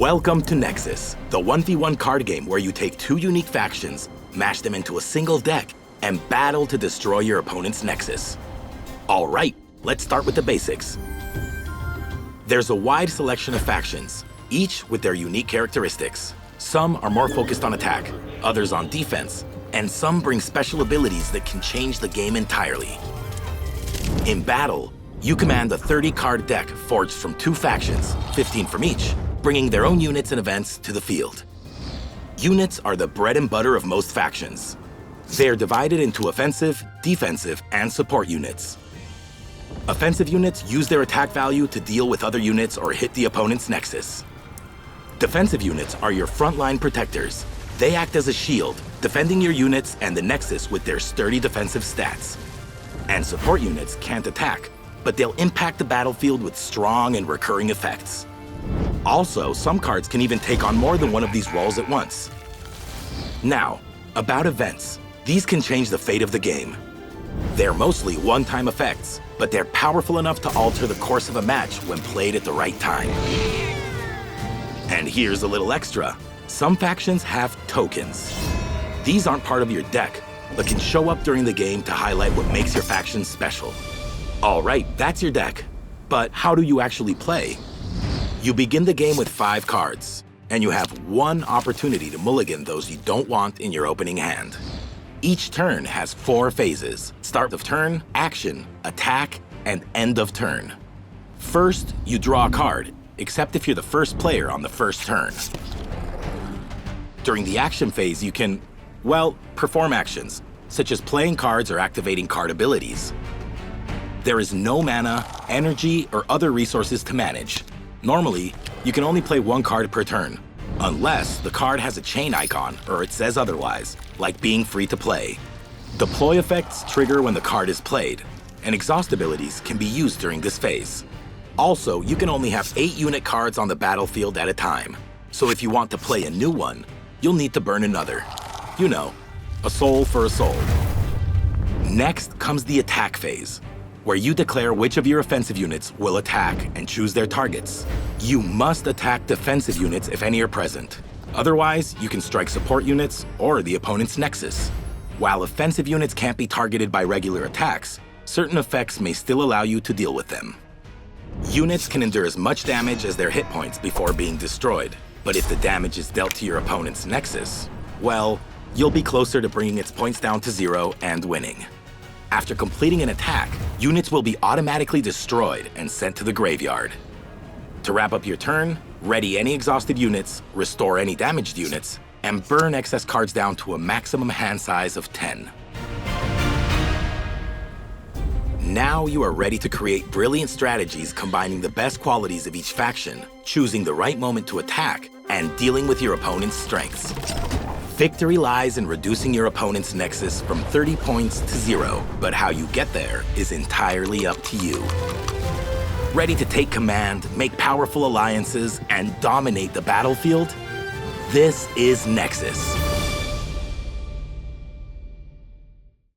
Welcome to Nexus, the 1v1 card game where you take two unique factions, mash them into a single deck, and battle to destroy your opponent's Nexus. All right, let's start with the basics. There's a wide selection of factions, each with their unique characteristics. Some are more focused on attack, others on defense, and some bring special abilities that can change the game entirely. In battle, you command a 30-card deck forged from two factions, 15 from each, bringing their own units and events to the field. Units are the bread and butter of most factions. They're divided into offensive, defensive, and support units. Offensive units use their attack value to deal with other units or hit the opponent's Nexus. Defensive units are your frontline protectors. They act as a shield, defending your units and the Nexus with their sturdy defensive stats. And support units can't attack, but they'll impact the battlefield with strong and recurring effects. Also, some cards can even take on more than one of these roles at once. Now, about events. These can change the fate of the game. They're mostly one-time effects, but they're powerful enough to alter the course of a match when played at the right time. And here's a little extra. Some factions have tokens. These aren't part of your deck, but can show up during the game to highlight what makes your faction special. All right, that's your deck. But how do you actually play? You begin the game with 5 cards, and you have one opportunity to mulligan those you don't want in your opening hand. Each turn has 4 phases: start of turn, action, attack, and end of turn. First, you draw a card, except if you're the first player on the first turn. During the action phase, you can, well, perform actions, such as playing cards or activating card abilities. There is no mana, energy, or other resources to manage. Normally, you can only play 1 card per turn, unless the card has a chain icon or it says otherwise, like being free to play. Deploy effects trigger when the card is played, and exhaust abilities can be used during this phase. Also, you can only have 8 unit cards on the battlefield at a time, so if you want to play a new one, you'll need to burn another. You know, a soul for a soul. Next comes the attack phase, where you declare which of your offensive units will attack and choose their targets. You must attack defensive units if any are present. Otherwise, you can strike support units or the opponent's Nexus. While offensive units can't be targeted by regular attacks, certain effects may still allow you to deal with them. Units can endure as much damage as their hit points before being destroyed, but if the damage is dealt to your opponent's Nexus, well, you'll be closer to bringing its points down to 0 and winning. After completing an attack, units will be automatically destroyed and sent to the graveyard. To wrap up your turn, ready any exhausted units, restore any damaged units, and burn excess cards down to a maximum hand size of 10. Now you are ready to create brilliant strategies combining the best qualities of each faction, choosing the right moment to attack, and dealing with your opponent's strengths. Victory lies in reducing your opponent's Nexus from 30 points to 0, but how you get there is entirely up to you. Ready to take command, make powerful alliances, and dominate the battlefield? This is Nexus.